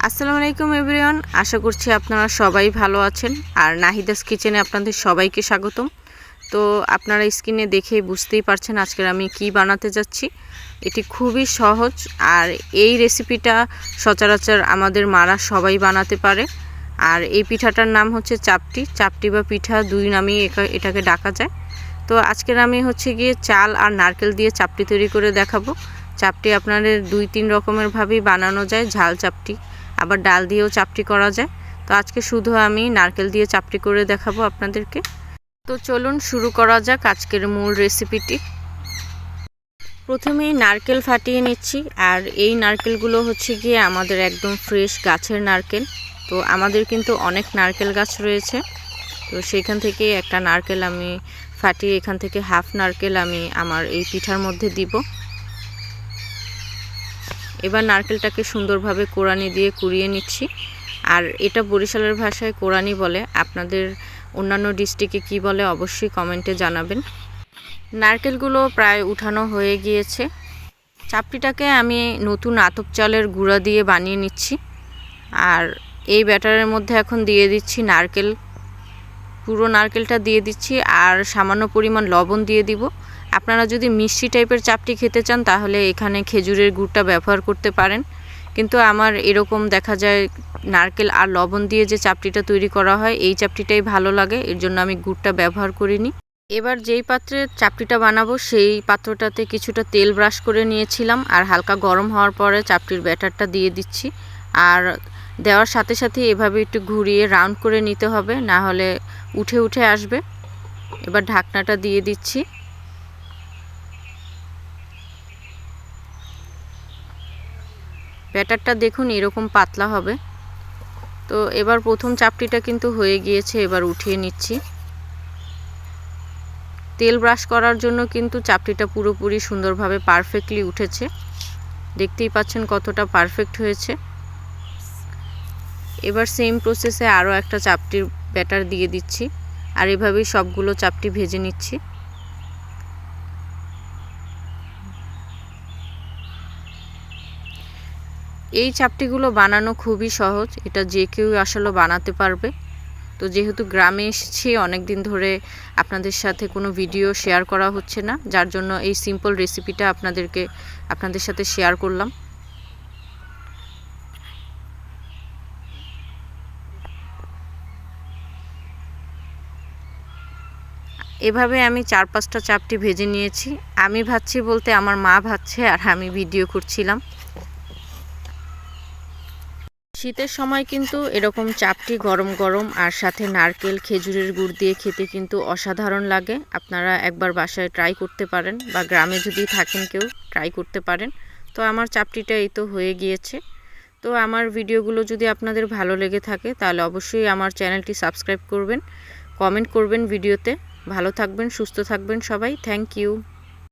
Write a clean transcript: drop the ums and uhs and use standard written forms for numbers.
আসসালামু আলাইকুম এভরিওয়ান, আশা করছি আপনারা সবাই ভালো আছেন। আর নাহিদাস কিচেনে আপনাদের সবাইকে স্বাগতম। তো আপনারা স্ক্রিনে দেখেই বুঝতেই পারছেন আজকে আমি কি বানাতে যাচ্ছি। এটি খুবই সহজ আর এই রেসিপিটা সচরাচর আমাদের মারা সবাই বানাতে পারে। আর এই পিঠাটার নাম হচ্ছে চাপটি বা পিঠা, দুই নামেই এটাকে ডাকা যায়। তো আজকের আমি গিয়ে চাল আর নারকেল দিয়ে চাপটি তৈরি করে দেখাবো। চাপটি আপনাদের 2-3 রকমের ভাবেই বানানো যায়। ঝাল চাপটি, আবার ডাল দিয়েও চাপটি করা যায়। তো আজকে শুধু আমি নারকেল দিয়ে চাপটি করে দেখাবো আপনাদেরকে। তো চলুন শুরু করা যাক আজকের মূল রেসিপিটি। প্রথমেই নারকেল ফাটিয়ে নিচ্ছি। আর এই নারকেলগুলো গিয়ে আমাদের একদম ফ্রেশ গাছের নারকেল। তো আমাদের কিন্তু অনেক নারকেল গাছ রয়েছে। তো সেইখান থেকে একটা নারকেল আমি ফাটিয়ে এখান থেকে হাফ নারকেল আমি আমার এই পিঠার মধ্যে দিব। এবার নারকেলটাকে সুন্দরভাবে কোরানি দিয়ে কুড়িয়ে নিচ্ছি। আর এটা বরিশালের ভাষায় কোরানি বলে, আপনাদের অন্যান্য ডিস্ট্রিক্টে কি বলে অবশ্যই কমেন্টে জানাবেন। নারকেলগুলো প্রায় উঠানো হয়ে গিয়েছে। চাপটিটাকে আমি নতুন আতপ চালের গুঁড়া দিয়ে বানিয়ে নিচ্ছি। আর এই ব্যাটারের মধ্যে এখন দিয়ে দিচ্ছি নারকেল, পুরো নারকেলটা দিয়ে দিচ্ছি আর সামান্য পরিমাণ লবণ দিয়ে দিব। আপনারা যদি মিষ্টি টাইপের চাপটি খেতে চান তাহলে এখানে খেজুরের গুড়টা ব্যবহার করতে পারেন, কিন্তু আমার এরকম দেখা যায় নারকেল আর লবণ দিয়ে যে চাপটিটা তৈরি করা হয় এই চাপটিটাই ভালো লাগে, এর জন্য আমি গুড়টা ব্যবহার করিনি। এবার যেই পাত্রে চাপটিটা বানাবো সেই পাত্রটাতে কিছুটা তেল ব্রাশ করে নিয়েছিলাম আর হালকা গরম হওয়ার পরে চাপটির ব্যাটারটা দিয়ে দিচ্ছি। আর দেওয়ার সাথে সাথে এভাবে একটু ঘুরিয়ে রাউন্ড করে নিতে হবে, না হলে উঠে উঠে আসবে। এবার ঢাকনাটা দিয়ে দিচ্ছি। ব্যাটারটা দেখুন এরকম পাতলা হবে। তো এবার প্রথম চাপটিটা কিন্তু হয়ে গিয়েছে, এবার উঠিয়ে নিচ্ছি। তেল ব্রাশ করার জন্য কিন্তু চাপটিটা পুরোপুরি সুন্দরভাবে পারফেক্টলি উঠেছে, দেখতেই পাচ্ছেন কতটা পারফেক্ট হয়েছে। এবার সেম প্রসেসে আরও একটা চাপটির ব্যাটার দিয়ে দিচ্ছি আর এভাবেই সবগুলো চাপটি ভেজে নিচ্ছি। এই চাপটিগুলো বানানো খুবই সহজ, এটা যে কেউ আসলে বানাতে পারবে। তো যেহেতু গ্রামে এসেছি অনেক দিন ধরে আপনাদের সাথে কোনো ভিডিও শেয়ার করা হচ্ছে না, যার জন্য এই সিম্পল রেসিপিটা আপনাদের সাথে শেয়ার করলাম। এভাবে আমি 4-5টা চাপটি ভেজে নিয়েছি। আমি ভাজছি বলতে আমার মা ভাজছে আর আমি ভিডিও করছিলাম। শীতের সময় কিন্তু এরকম চাপটি গরম গরম আর সাথে নারকেল খেজুরের গুড় দিয়ে খেতে কিন্তু অসাধারণ লাগে। আপনারা একবার বাসায় ট্রাই করতে পারেন, বা গ্রামে যদি থাকেন কেউ ট্রাই করতে পারেন। তো আমার চাপটিটা এই তো হয়ে গিয়েছে। তো আমার ভিডিওগুলো যদি আপনাদের ভালো লেগে থাকে তাহলে অবশ্যই আমার চ্যানেলটি সাবস্ক্রাইব করবেন, কমেন্ট করবেন ভিডিওতে। ভালো থাকবেন, সুস্থ থাকবেন সবাই। Thank you.